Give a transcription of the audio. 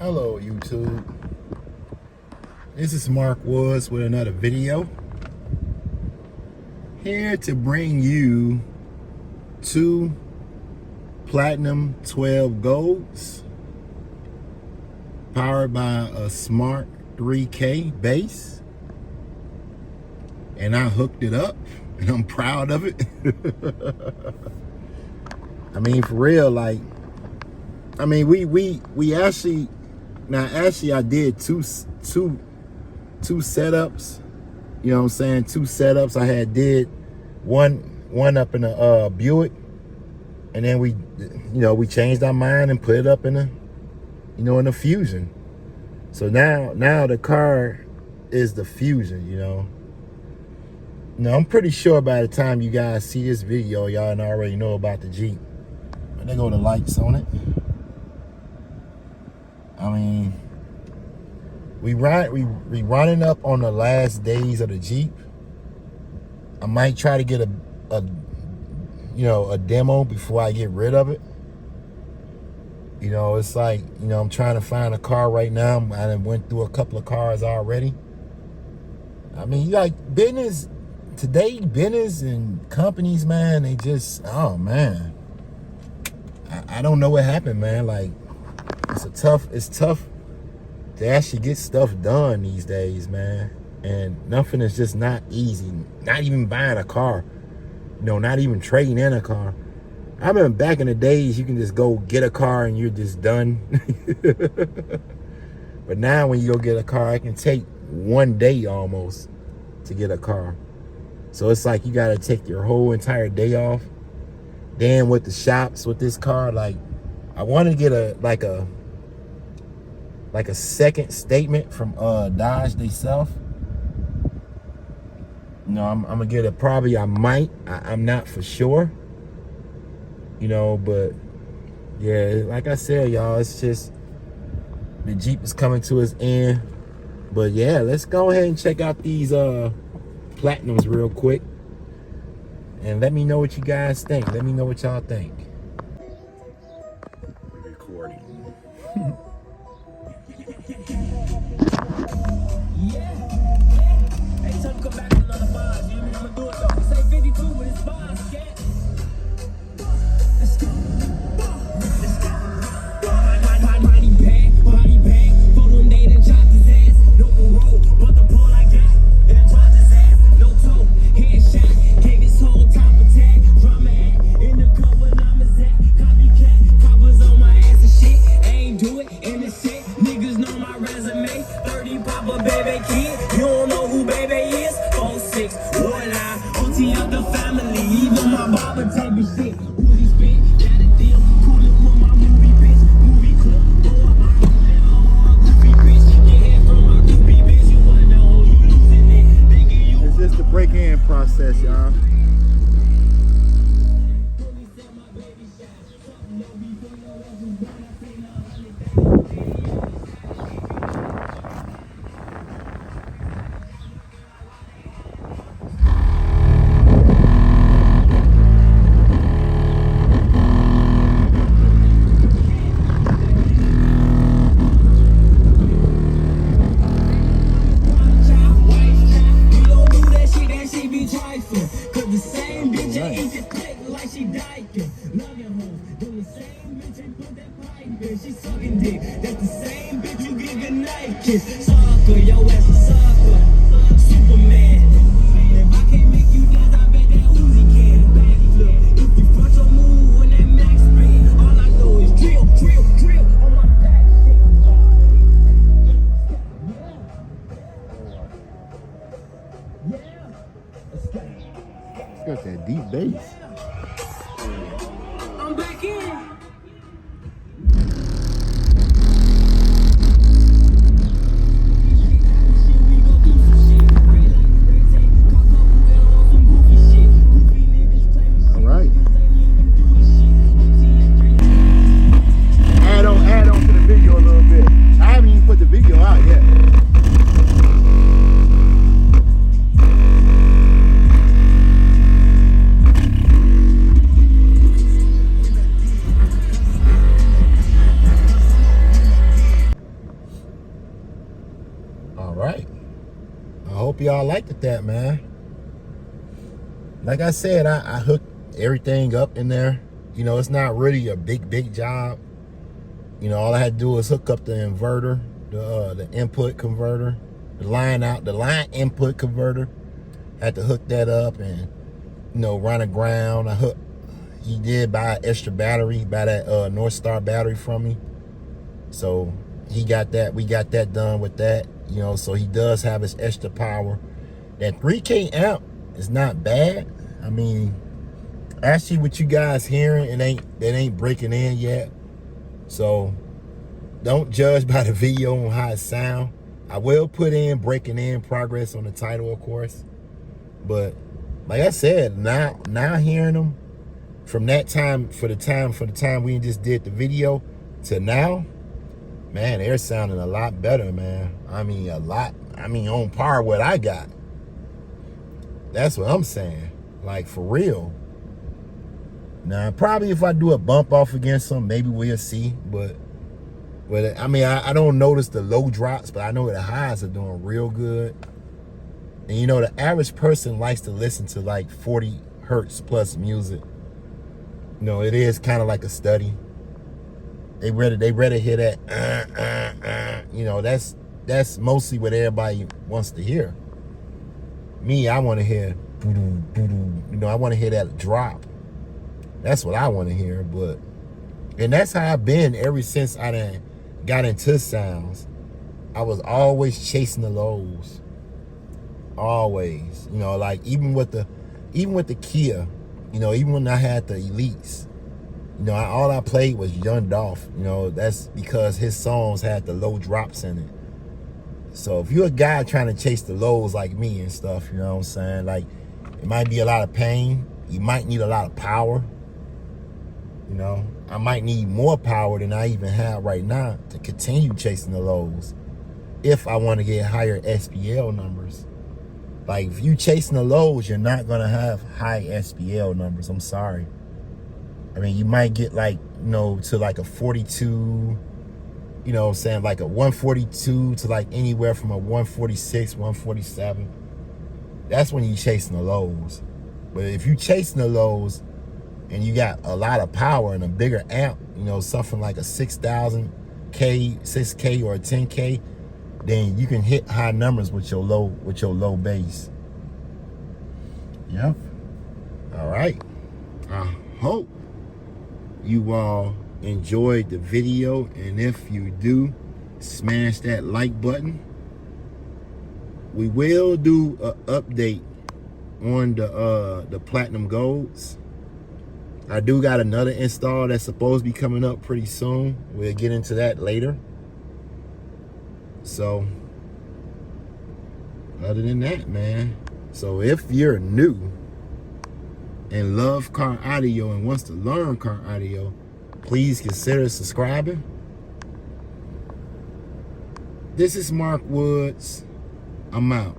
Hello YouTube, this is Mark Woods with another video, here to bring you 2 Platinum 12 Golds powered by a Smart 3K base, and I hooked it up and I'm proud of it. I mean, for real, like, I mean, we actually, now actually I did two setups, you know what I'm saying, 2 setups. I had did one up in a Buick, and then we changed our mind and put it up in a, in a Fusion. So now the car is the Fusion, Now I'm pretty sure by the time you guys see this video, y'all already know about the Jeep. But there go the lights on it. I mean, we running up on the last days of the Jeep. I might try to get a demo before I get rid of it. It's like, I'm trying to find a car right now. I done went through a couple of cars already. I mean, like, business and companies, man, they just, oh man, I don't know what happened, man. Like, it's tough to actually get stuff done these days, man. And nothing is just not easy. Not even buying a car, not even trading in a car. I remember back in the days, you can just go get a car and you're just done. But now when you go get a car, it can take 1 day almost to get a car. So it's like you got to take your whole entire day off. Then with the shops with this car, like, I want to get a second statement from Dodge themselves. I'm gonna get it. Probably I might. I'm not for sure. But yeah, like I said, y'all, it's just the Jeep is coming to its end. But yeah, let's go ahead and check out these Platinums real quick, and let me know what you guys think. Let me know what y'all think. Recording. It's just the break-in process, y'all. Sucker, yo ass a sucker, Superman. If I can't make you dance, I bet that Uzi can. Backflip, if you front your move when that max speed, all I know is drill on my back. It's got that deep bass. I'm back in. y'all liked it that, man. Like I said, I hooked everything up in there. You know, it's not really a big job. You know, all I had to do was hook up the inverter, the input converter, the line input converter. Had to hook that up and, you know, run a ground. He did buy an extra battery, buy that North Star battery from me. So he got that, we got that done with that. You know, so he does have his extra power. That 3K amp is not bad. I mean, actually what you guys hearing, it ain't breaking in yet. So don't judge by the video on how it sound. I will put in breaking in progress on the title, of course. But like I said, now hearing them from that time, for the time we just did the video to now, man, they're sounding a lot better, man. I mean, a lot. I mean, on par with what I got. That's what I'm saying. Like, for real. Now, probably if I do a bump off against them, maybe we'll see. But I mean, I don't notice the low drops, but I know the highs are doing real good. And you know, the average person likes to listen to like 40 hertz plus music. You know, it is kind of like a study. They rather hear that. You know, that's mostly what everybody wants to hear. Me, I want to hear, you know, I want to hear that drop. That's what I want to hear. And that's how I've been ever since I done got into sounds. I was always chasing the lows. Always. You know, like even with the Kia, you know, even when I had the Elites, you know, all I played was Young Dolph. You know, that's because his songs had the low drops in it. So if you're a guy trying to chase the lows like me and stuff, you know what I'm saying? Like, it might be a lot of pain. You might need a lot of power. You know, I might need more power than I even have right now to continue chasing the lows if I want to get higher SPL numbers. Like, if you chasing the lows, you're not going to have high SPL numbers. I'm sorry. I mean, you might get like, you know, to like a 42, you know what I'm saying, like a 142 to like anywhere from a 146, 147. That's when you're chasing the lows. But if you chasing the lows and you got a lot of power and a bigger amp, you know, something like a 6,000K, 6K or a 10K, then you can hit high numbers with your low bass. Yep. All right. I hope you all enjoyed the video, and if you do, smash that like button. We will do an update on the platinum golds. I do got another install that's supposed to be coming up pretty soon. We'll get into that later. So other than that, man, so if you're new and love car audio and wants to learn car audio, please consider subscribing. This is Mark Woods. I'm out.